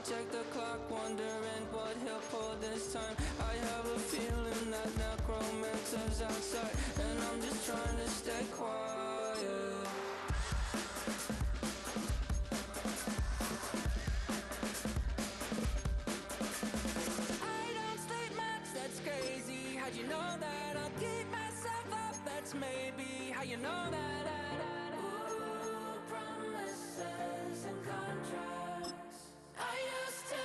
check the clock, wondering what he'll pull this time. I have a feeling that necromancer's outside, and I'm just trying to stay quiet. I don't sleep much, that's crazy. How'd you know that? I'll keep myself up, that's maybe how you know that. Ooh, promises and contracts I used to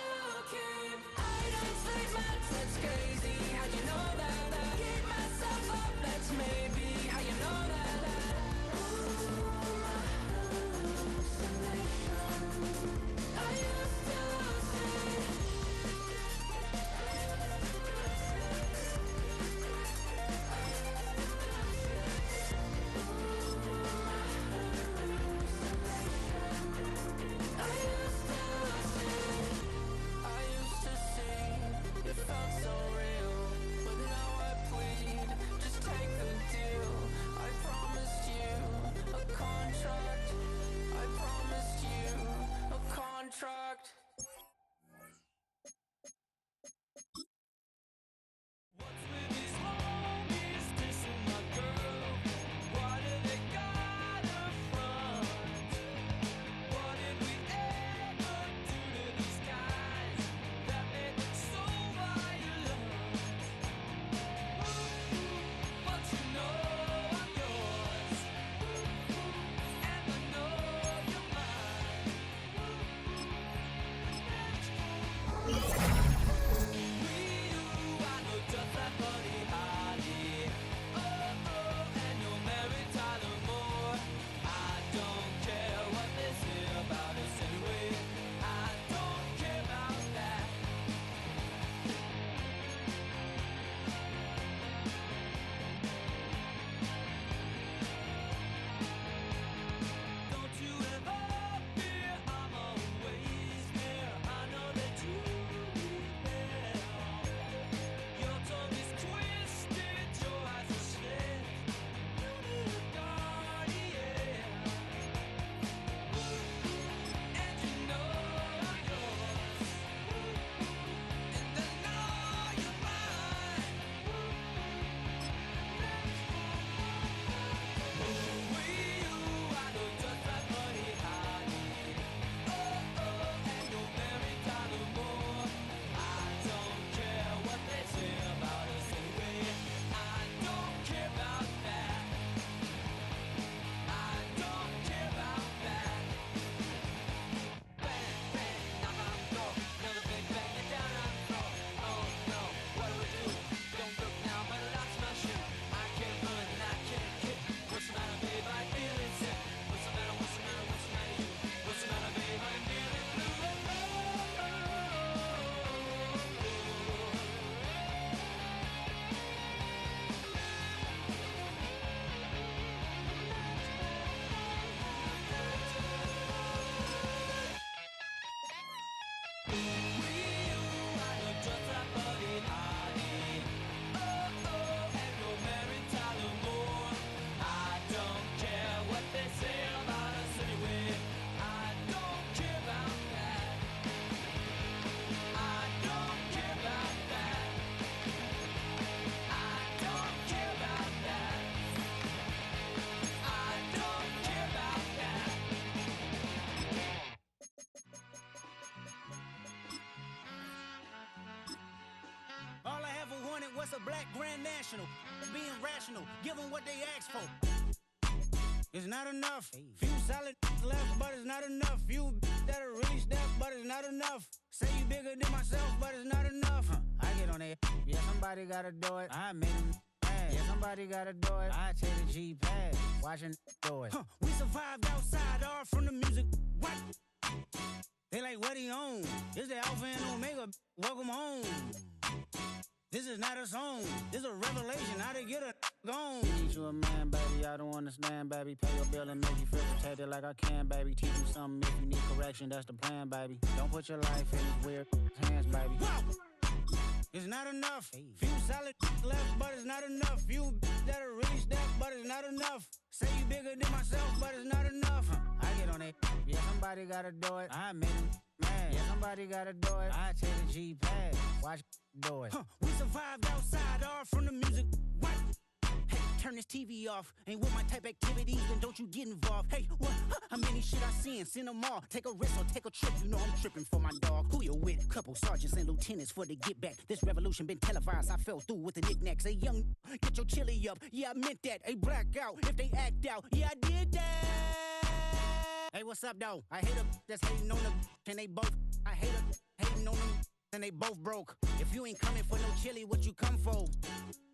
keep. I don't sleep much, that's crazy. How'd you know that? I keep myself up, that's maybe how you know that. Ooh, my hallucination I used to see. It felt so real, but now I plead, just take the deal. I promised you a contract. I promised you a contract. What's with these homies dissing my girl? Why do they gotta front? What did we ever do to these guys that made them so violent? But you know I'm yours, and I know you're mine. I know just like Buddy Holly. Oh, and you're Mary Tyler Moore. I don't care what they say about us anyway. I don't care about that. Don't you ever fear, I'm always there. I know that you will. Your tongue is twisted, your eyes are slit. You need a guardian, and you know yours, and I know you're mine. I know just like Buddy Holly. Oh, and you're Mary Tyler Moore. I don't care what they say about us anyway. I don't care about that. I don't care about that. Bang, bang, knock on the door. Another big bang, and down on the floor. Oh no, what do we do? Don't look now, but it locks my shoe. I can't run and I can't kick. What's the matter, babe? I'm feeling sick. What's the matter? What's the matter? What's the matter, you? What's the matter, babe? I'm feeling blue. I know just like Buddy Holly. Oh, and you're Mary Tyler Moore. I don't care what they say about us anyway. I don't care about that. I don't care about that. I don't care about that. I don't care about that. All I ever wanted was a black grand national. Being rational, give them what they ask for. It's not enough. Few solid left, but it's not enough. Few that'll really step, but it's not enough. Say you bigger than myself, but it's not enough. I get on it. Yeah, somebody gotta do it. I made them mad. Yeah, somebody gotta do it. I take the G-pad, watching do it. We survived outside, all from the music. What? They like, what he on? This the Alpha and Omega. Welcome home. This is not a song. This is a revelation. How to get a gone. Need you a man, baby. I don't understand, baby. Pay your bill and make you feel protected like I can, baby. Teach you something if you need correction. That's the plan, baby. Don't put your life in these weird hands, baby. Whoa! It's not enough. Few solid left, but it's not enough. Few that'll really step, but it's not enough. Say you bigger than myself, but it's not enough. I get on it. Yeah, somebody gotta do it. I made them mad. mad. Yeah, somebody gotta do it. I take the G-pad. Watch do it. We survived outside, all from the music. What? Hey, turn this TV off. Ain't with my type activities, then don't you get involved. Hey, what? How many shit I seen? Send them all. Take a risk or take a trip. You know I'm tripping for my dog. Who you with? Couple sergeants and lieutenants for the get back. This revolution been televised. I fell through with the knickknacks. Hey, young, get your chili up. Yeah, I meant that. Hey, black out if they act out. Yeah, I did that. Hey, what's up, though? I hate them that's hating on them, and they both. I hate them hating on them, and they both broke. If you ain't coming for no chili, what you come for?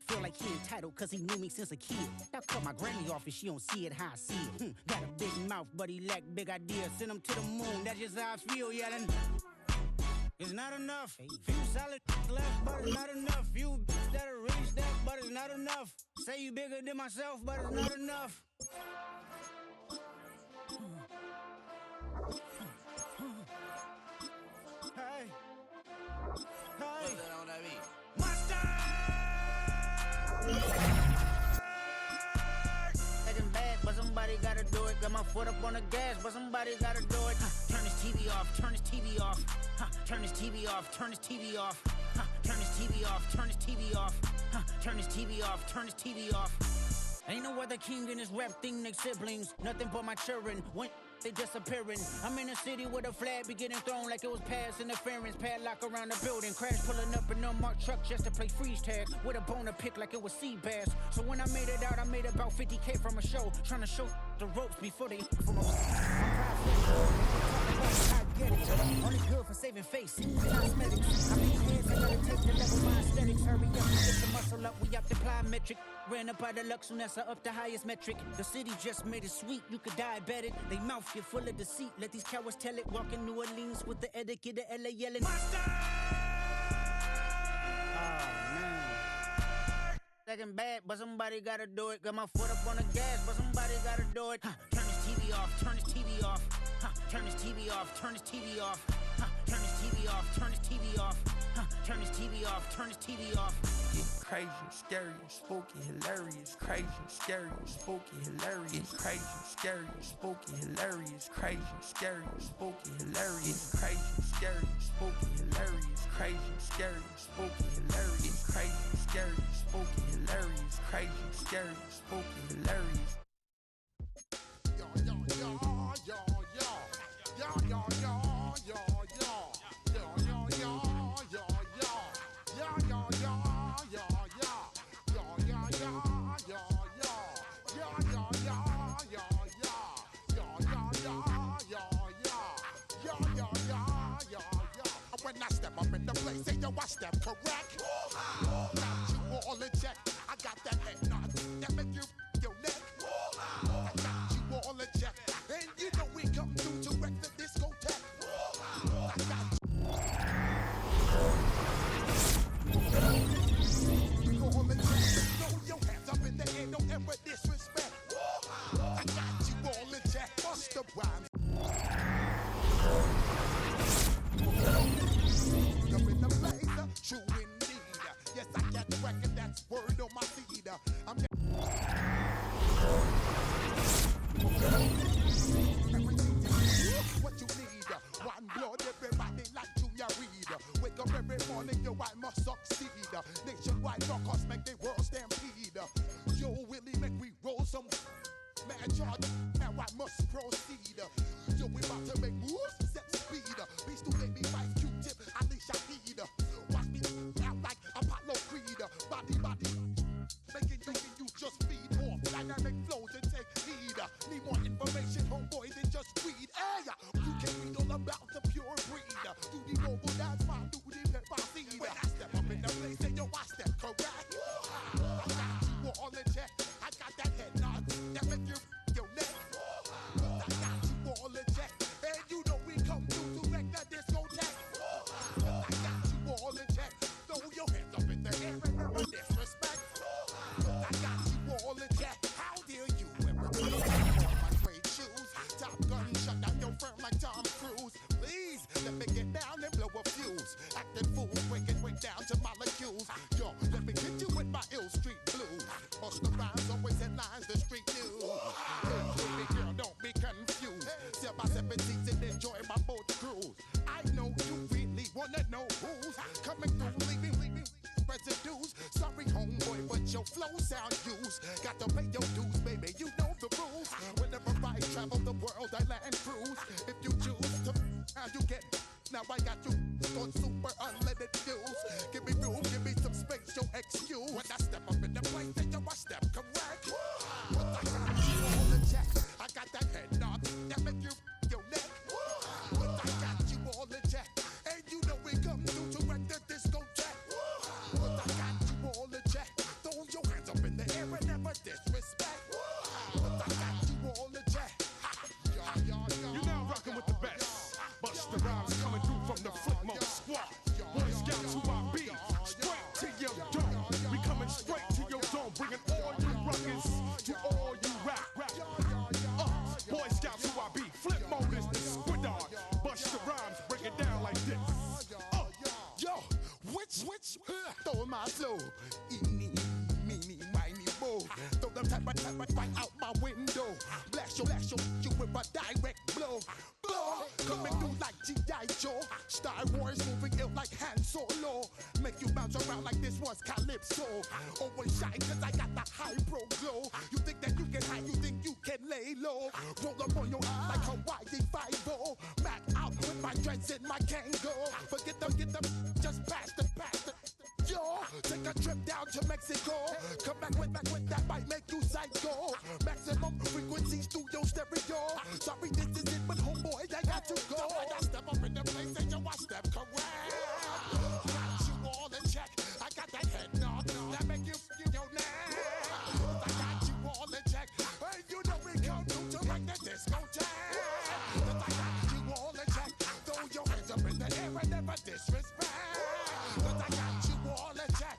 Feel like he entitled cause he knew me since a kid. I caught my granny off and she don't see it how I see it. Got a big mouth, but he lack big ideas. Send him to the moon, that's just how I feel, yelling. It's not enough. Few solid left, but it's not enough. Few that'll reach that, but it's not enough. Say you bigger than myself, but it's not enough. Hey. Hey. What's that on that beat? Getting bad, but somebody gotta do it. Got my foot up on the gas, but somebody gotta do it. Turn this TV off, turn this TV off. Turn this TV off, turn this TV off. Turn this TV off, turn this TV off. Turn this TV off, turn this TV off. Ain't no other king in this rap thing, they siblings. Nothing but my children. When they disappearing. I'm in a city with a flag be getting thrown like it was past interference. Padlock around the building. Crash pulling up an unmarked truck just to play freeze tag. With a bone to pick like it was sea bass. So when I made it out, I made about 50K from a show. Trying to show the ropes before they from a... I get it. Only good for saving face. Cosmetics. I mean heads, I gotta take the level my aesthetics. Hurry up, get the muscle up. We up the plyometric. Ran up out of Lux, Unessa up the highest metric. The city just made it sweet. You could diabetic. They mouth get full of deceit. Let these cowards tell it. Walk in New Orleans with the etiquette of LA yelling. Monster! Oh, man. Second bad, but somebody gotta do it. Got my foot up on the gas, but somebody gotta do it. Turn this TV off, turn this TV off. Turn this TV off, turn this TV off. Turn this TV off, turn this TV off. Turn this TV off, turn this TV off. It's crazy, scary, spooky, hilarious. Crazy, scary, spooky, hilarious. Crazy, scary, spooky, hilarious. Crazy, scary, spooky, hilarious. Crazy, scary, spooky, hilarious. Crazy, scary, spooky, hilarious. Crazy, scary, spooky, hilarious. Crazy, scary, spooky, hilarious. Yo, yo, yo, yo, yo, yo, yo, yo, yo, yo, yo, yo, yo, yo, yo, yo, yo, yo, when I step up in the place, say yo, I step correct. Got you all in check. I got that head nod that make you your neck. I got you all in check, and you know we come through to wreck the discotheque. I got you all in check. Throw your hands up in the air, don't ever disrespect. I got you all in check. Bust the rhymes. Up in the blazer, true indeed. Yes, I get the record, that's word on my feed. I'm what you need, one blood, everybody like Junior Reed. Wake up every morning, yo, I must succeed. Nationwide rockers make the world stampede. Yo, Willie, make we roll some mad charge. Now I must proceed. Yo, we about to make moves, set speed. Beast to make me fight Q-tip, Alicia Heed. Watch me out like Apollo Creed. Body, making you just feed off. Dynamic flows and take heed. Need more information, homeboy, than just read. Hey, you can read all about the pure breed. Do the mobile dance, my do the pepper seed. When I step up in the place, say yo, I step correct. I got you all in check. I got that head nod that make you your neck. I got you all in check, and you know we come through to wreck the discotheque. your flow sound used. Got to pay your dues, baby, you know the rules. Whenever I travel the world, I land cruise. If you choose to, how you get. Now I got you on super unlimited views. Give me room, give me some space, your excuse. When I step up in the place, then you I step correct. But I got you all in check. I got that head knock that make you your neck. But I got you all in check. And you know we come through to wreck the discotheque. But I got you all in check. Throw your hands up in the air and never disrespect. But I got you all in check. You're now rocking with the best. Busta Rhymes coming through from the Flip Mode Squad. Boy Scouts who I be, straight to your dome. We coming straight to your dome, bringing all you ruckus to all you rap. Boy Scouts who I be, Flip Mode is the squid dog. Busta Rhymes break it down like this. Yo, which, throw my flow. Eeny, meeny, miny, mo. Throw them type right out my window. Blast you with a direct blow. Coming through like G.I. Joe. Star Wars moving ill like Han Solo. Make you bounce around like this was Calypso. Always shine cause I got the high pro glow. You think that you can hide, you think you can lay low. Roll up on your eye like Hawaii 5-0. Mac out with my dreads in my Kango. Forget them, just pass the. Yo, take a trip down to Mexico. Come back with that might make you psycho. Maximum frequency studio stereo. Sorry, this is it, but homeboy, I got to go. I step up in the place and you I step correct. Got you all in check. I got that head knock that make you your neck. I got you all in check. And you know we come through to wreck the discotheque. I got you all in check. Throw your hands up in the air and never disrespect. I got you all in check.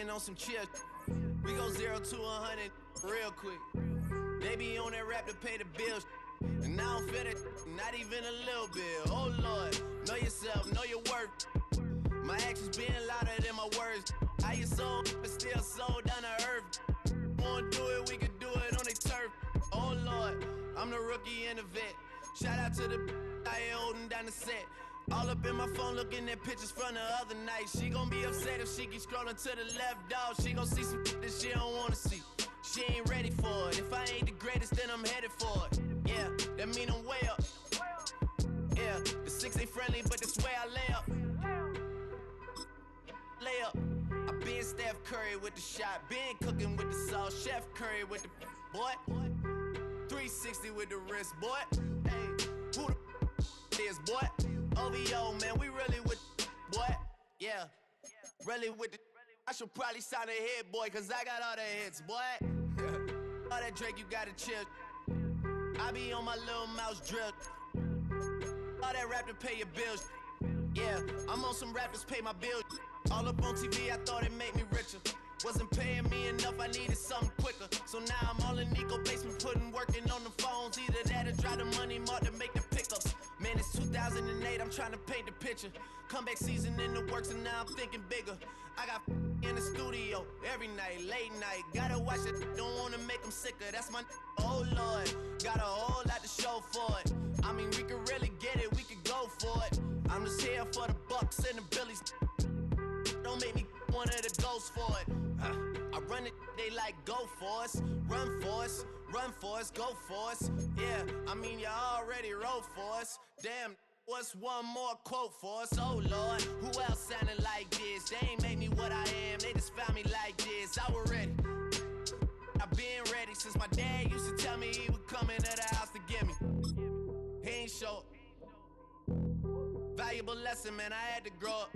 been on some chill. We go 0 to 100 real quick. They be on that rap to pay the bills. And I don't feel it, not even a little bit. Oh Lord, know yourself, know your worth. My actions being louder than my words. How you sold, but still sold down to earth. Wanna do it, we can do it on the turf. Oh Lord, I'm the rookie and the vet. Shout out to the I ain't holding down the set. All up in my phone looking at pictures from the other night. She gon' be upset if she keep scrolling to the left, dog. She gon' see some that she don't wanna see. She ain't ready for it. If I ain't the greatest, then I'm headed for it. Yeah, that mean I'm way up. Yeah, the 6 ain't friendly, but this way I lay up. Lay up. I been Steph Curry with the shot. Been cooking with the sauce. Chef Curry with the boy. 360 with the wrist, boy. Hey, who the is, boy? OVO, man, we really with boy. Yeah, really with the. I should probably sign a hit, boy, cause I got all the hits, boy. All that Drake, you gotta chill. I be on my little mouse drip. All that rap to pay your bills. Yeah, I'm on some rappers pay my bills. All up on TV, I thought it made me richer. Wasn't paying me enough, I needed something quicker. So now I'm all in Nico basement, working on the phones. Either that or try the money mark to make the pickups. Man, it's 2008, I'm trying to paint the picture. Comeback season in the works and now I'm thinking bigger. I got in the studio every night, late night. Gotta watch it, don't wanna make them sicker. That's my oh Lord, got a whole lot to show for it. I mean, we could really get it, we could go for it. I'm just here for the Bucks and the Billies. Don't make me one of the ghosts for it. I run it, they like go for us, run for us, run for us, go for us. Yeah, I mean you already wrote for us. Damn, what's one more quote for us? Oh Lord, who else sounded like this? They ain't made me what I am, they just found me like this. I was ready, I've been ready since my dad used to tell me he would come into the house to get me. He ain't show. Valuable lesson, man, I had to grow up.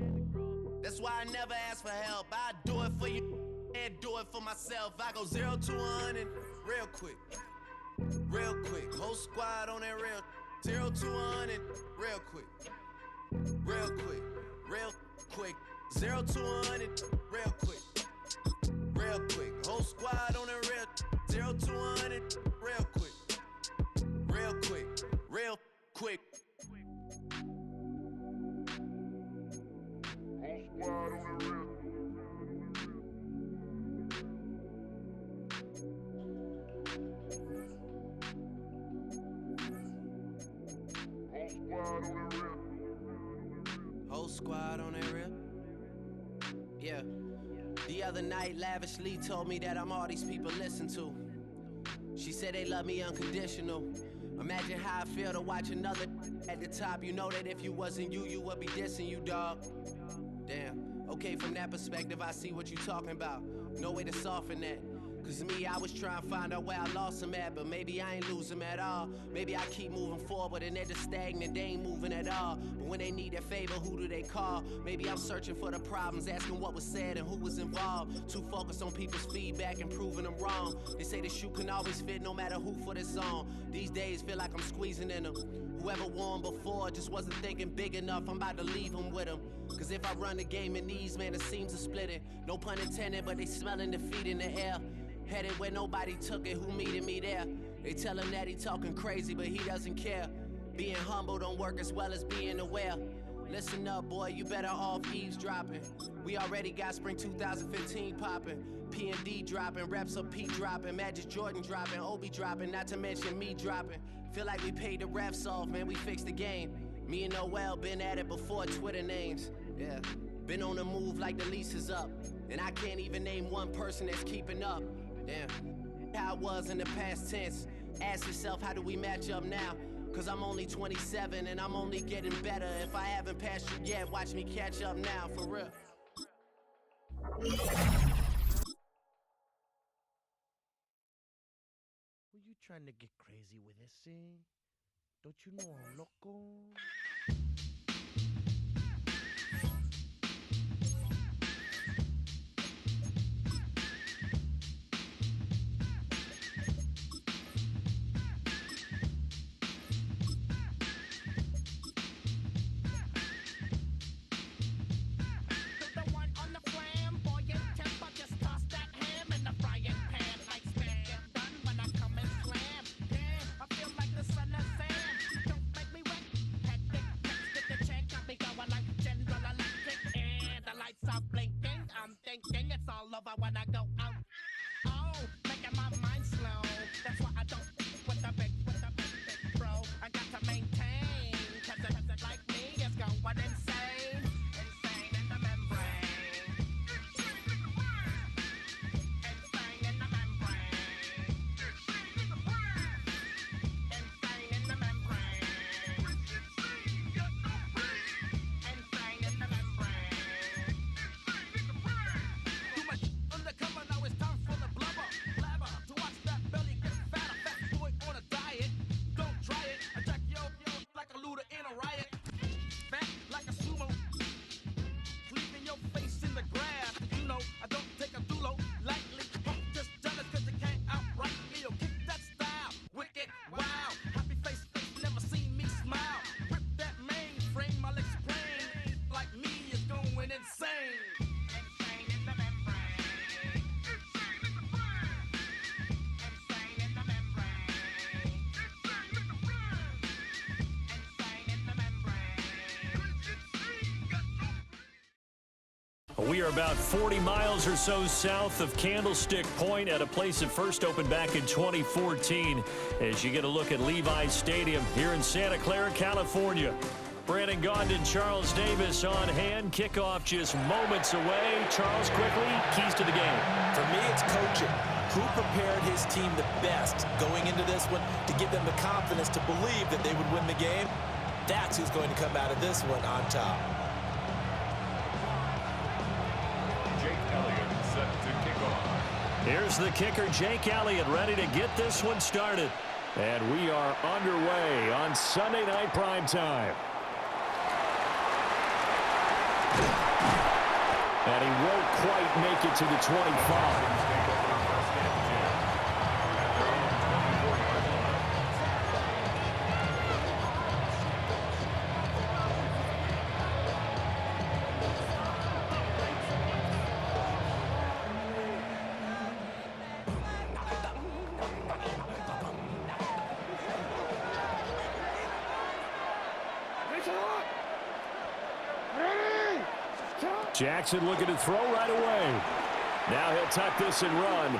That's why I never ask for help. I do it for you and do it for myself. I go 0 to 100 real quick. Real quick. Whole squad on that real. 0 to 100 real quick. Real quick. Real quick. 0 to 100 real quick. Real quick. Whole squad on that real. 0 to 100 real quick. Real quick. Real quick. Whole squad on that real. Yeah. The other night, Lavishly told me that I'm all these people listen to. She said they love me unconditional. Imagine how I feel to watch another at the top. You know that if you wasn't you, you would be dissing you, dog. Damn. Okay, from that perspective, I see what you talking about. No way to soften that. Cause me, I was trying to find out where I lost them at, but maybe I ain't lose them at all. Maybe I keep moving forward and they're just stagnant, they ain't moving at all. But when they need a favor, who do they call? Maybe I'm searching for the problems, asking what was said and who was involved. Too focused on people's feedback and proving them wrong. They say the shoe can always fit no matter who for the song. These days feel like I'm squeezing in them. Whoever won before just wasn't thinking big enough, I'm about to leave them with them. Cause if I run the game in these, man, the seams are splitting. No pun intended, but they smelling defeat in the air. Headed where nobody took it, who meeted me there? They tell him that he talking crazy, but he doesn't care. Being humble don't work as well as being aware. Listen up, boy, you better off eavesdropping. We already got spring 2015 popping. P&D dropping, reps of P dropping, Magic Jordan dropping, Obi dropping, not to mention me dropping. Feel like we paid the refs off, man, we fixed the game. Me and Noel been at it before Twitter names. Yeah, been on the move like the lease is up. And I can't even name one person that's keeping up. Damn, how it was in the past tense. Ask yourself, how do we match up now? Cause I'm only 27 and I'm only getting better. If I haven't passed you yet, watch me catch up now, for real. Were you trying to get crazy with this thing? Don't you know I'm loco? talking, it's all over when I go out. Oh, making my mind slow. That's why I don't with the big bro. I got to maintain, cause it like me is going insane. Insane in the membrane. Insane in the membrane. Insane in the membrane. Insane in the membrane. Too much undercover, now it's time for the blubber. Blabber, to watch that belly get fatter. Fat boy on a diet, don't try it. I jack yo like a looter in a riot. Fat like a sumo, leaving your face in the grass. You know, I don't take a dulo lightly. Just jealous cause you can't outright me. Yo, kick that style, wicked, wow. Happy face, never seen me smile. Rip that mainframe, I'll explain. Like me is going insane. Insane in the membrane. Insane in the brain. Insane in the membrane. Insane in the brain. Insane in the membrane. We are about 40 miles or so south of Candlestick Point at a place that first opened back in 2014 as you get a look at Levi's Stadium here in Santa Clara, California. Brandon Gaughan, Charles Davis on hand. Kickoff just moments away. Charles, quickly, keys to the game. For me, it's coaching. Who prepared his team the best going into this one to give them the confidence to believe that they would win the game? That's who's going to come out of this one on top. Jake Elliott set to kick off. Here's the kicker, Jake Elliott, ready to get this one started. And we are underway on Sunday Night Primetime. And he won't quite make it to the 25. Jackson looking to throw right away. Now he'll tuck this and run.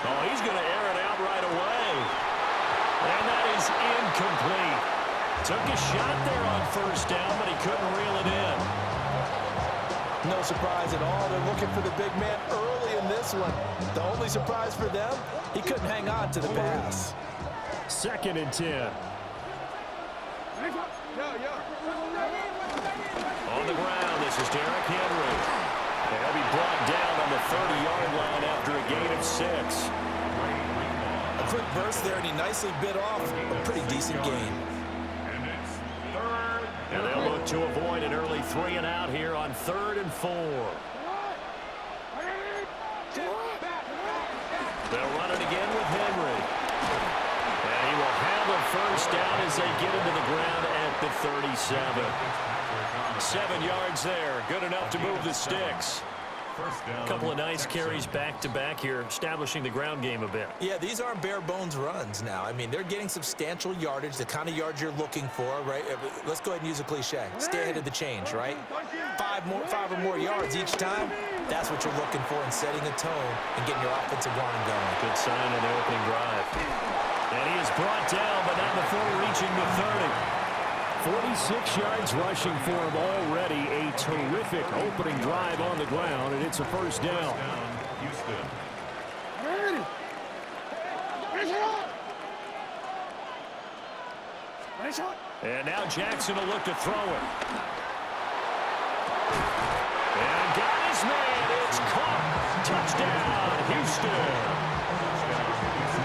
Oh, he's going to air it out right away. And that is incomplete. Took a shot there on first down, but he couldn't reel it in. No surprise at all. They're looking for the big man early in this one. The only surprise for them, he couldn't hang on to the pass. 2nd and 10. On the ground, this is Derrick Henry. And he'll be brought down on the 30-yard line after a gain of 6. A quick burst there, and he nicely bit off a pretty decent gain. And it's 3rd. And they'll look to avoid an early 3 and out here on 3rd and 4. They'll run it again with Henry. And he will have a first down as they get into the ground at the 37. 7 yards there. Good enough to move the sticks. A couple of nice carries back-to-back here, establishing the ground game a bit. Yeah, these aren't bare-bones runs now. I mean, they're getting substantial yardage, the kind of yards you're looking for, right? Let's go ahead and use a cliche. Stay ahead of the change, right? 5 or more yards each time, that's what you're looking for in setting a tone and getting your offensive line going. Good sign in the opening drive. And he is brought down, but not before reaching the 30. 46 yards rushing for him already. A terrific opening drive on the ground, and it's a first down. Houston. And now Jackson will look to throw it. And got his man. It's caught. Touchdown, Houston.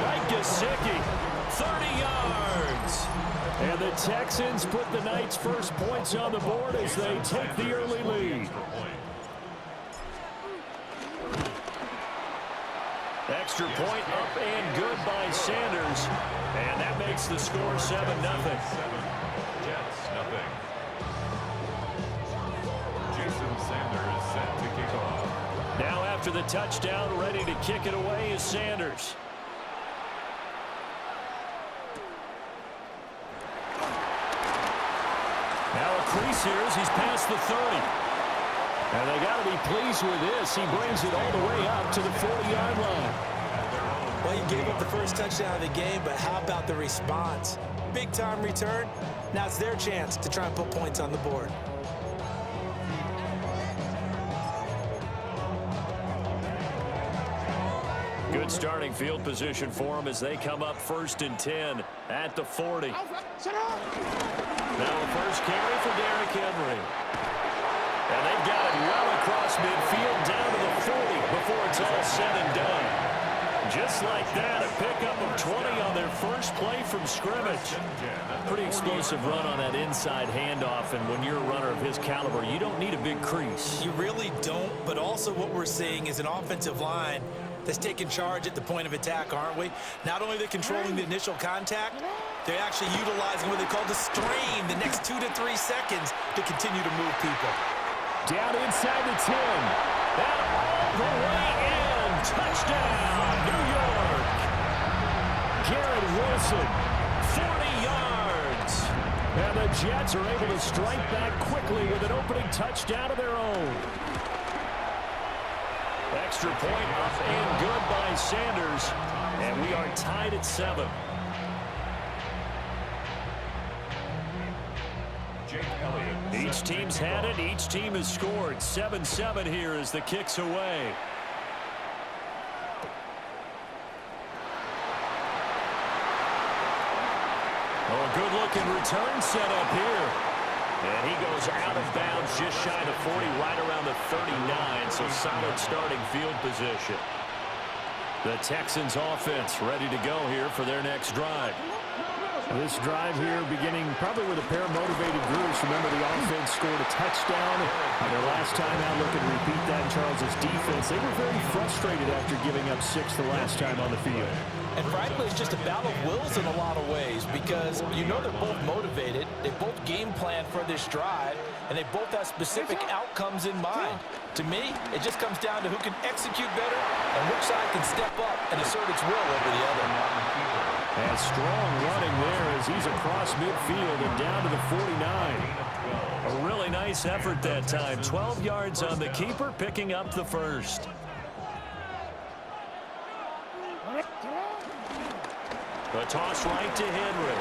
Mike Gesicki, 30 yards. And the Texans put the Knights' first points on the board as they take the early lead. Extra point up and good by Sanders. And that makes the score 7-0. Jets, nothing. Jason Sanders set to kick off. Now after the touchdown, ready to kick it away is Sanders. Now a crease here as he's past the 30. And they got to be pleased with this. He brings it all the way up to the 40-yard line. Well, you gave up the first touchdown of the game, but how about the response? Big-time return. Now it's their chance to try and put points on the board. Good starting field position for them as they come up 1st and 10 at the 40. Now a first carry for Derrick Henry. And they've got it well across midfield down to the 40 before it's all said and done. Just like that, a pickup of 20 on their first play from scrimmage. Pretty explosive run on that inside handoff, and when you're a runner of his caliber, you don't need a big crease. You really don't, but also what we're seeing is an offensive line that's taking charge at the point of attack, aren't we? Not only are they controlling the initial contact, they're actually utilizing what they call the strain the next 2 to 3 seconds to continue to move people. Down inside the 10. And all the way in. Touchdown, New York. Garrett Wilson, 40 yards. And the Jets are able to strike back quickly with an opening touchdown of their own. Extra point up and good by Sanders. And we are tied at 7. Each team's had it. Each team has scored. 7-7 here as the kick's away. Oh, a good-looking return set up here. And he goes out of bounds just shy of 40, right around the 39, so solid starting field position. The Texans offense ready to go here for their next drive. This drive here beginning probably with a pair of motivated groups. Remember, the offense scored a touchdown on their last time out. Looking to repeat that in Charles' defense. They were very frustrated after giving up 6 the last time on the field. And frankly, it's just a battle of wills in a lot of ways because you know they're both motivated. They both game plan for this drive, and they both have specific outcomes in mind. To me, it just comes down to who can execute better and which side can step up and assert its will over the other. And strong running there as he's across midfield and down to the 49. A really nice effort that time. 12 yards on the keeper, picking up the first. The toss right to Henry.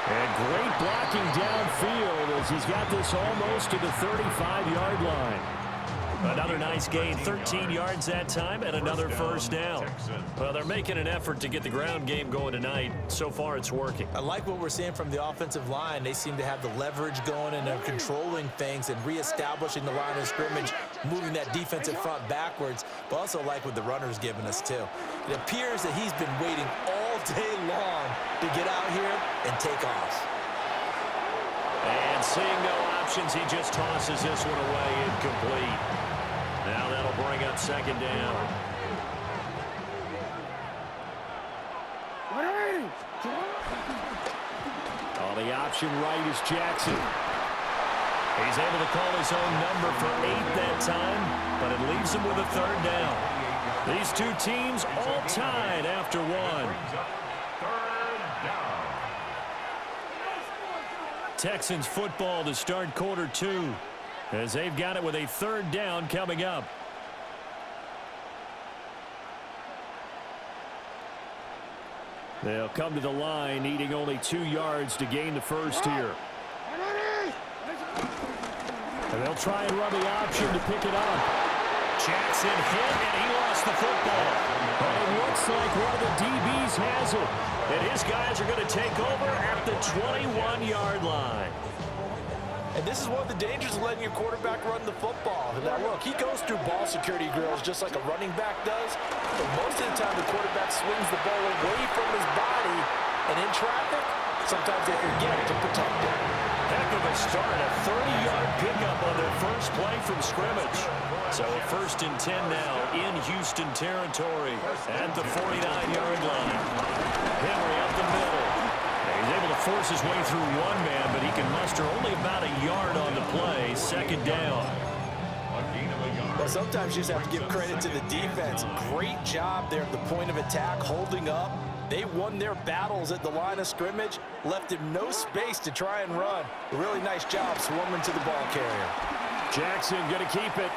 And great blocking downfield as he's got this almost to the 35-yard line. Another nice gain, 13 yards that time, and another first down. Well, they're making an effort to get the ground game going tonight. So far, it's working. I like what we're seeing from the offensive line. They seem to have the leverage going, and they're controlling things and reestablishing the line of scrimmage, moving that defensive front backwards, but also like what the runner's giving us, too. It appears that he's been waiting all day long to get out here and take off. And seeing no options, he just tosses this one away, incomplete. Now that'll bring up second down. Oh, the option right is Jackson. He's able to call his own number for 8 that time, but it leaves him with a third down. These two teams all tied after one. Texans football to start quarter 2 as they've got it with a third down coming up. They'll come to the line needing only 2 yards to gain the first here. And they'll try and run the option to pick it up. Jackson hit and he lost the football. But it looks like one of the DBs has it. And his guys are going to take over at the 21-yard line. And this is one of the dangers of letting your quarterback run the football. Now, look, he goes through ball security drills just like a running back does. But most of the time, the quarterback swings the ball away from his body. And in traffic, sometimes they forget to protect it. Heck of a start, a 30-yard pickup on their first play from scrimmage. So a 1st and 10 now in Houston territory at the 49-yard line. Henry up the middle. He's able to force his way through one man, but he can muster only about a yard on the play. Second down. Well, sometimes you just have to give credit to the defense. Great job there at the point of attack, holding up, They won their battles at the line of scrimmage, left him no space to try and run. A really nice job swarming to the ball carrier. Jackson going to keep it.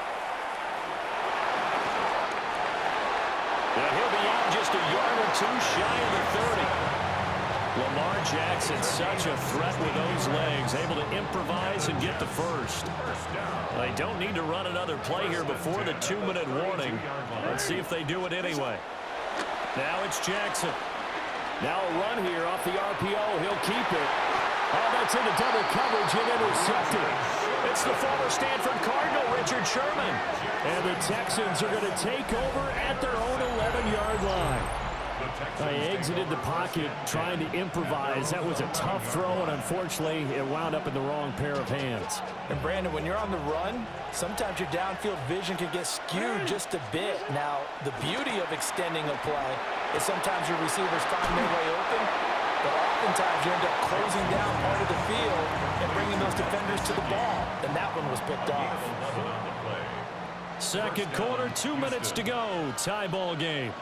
And he'll be out just a yard or two shy of the 30. Lamar Jackson, such a threat with those legs, able to improvise and get the first. They don't need to run another play here before the 2-minute warning. Let's see if they do it anyway. Now it's Jackson. Now a run here off the RPO. He'll keep it. Oh, that's into double coverage and intercepted. It's the former Stanford Cardinal, Richard Sherman. And the Texans are going to take over at their own 11-yard line. They exited the pocket trying to improvise. That was a tough throw, and unfortunately, it wound up in the wrong pair of hands. And Brandon, when you're on the run, sometimes your downfield vision can get skewed just a bit. Now, the beauty of extending a play is sometimes your receivers find their way open, but oftentimes you end up closing down part of the field and bringing those defenders to the ball, and that one was picked off. Second quarter, 2 minutes to go. Tie ball game.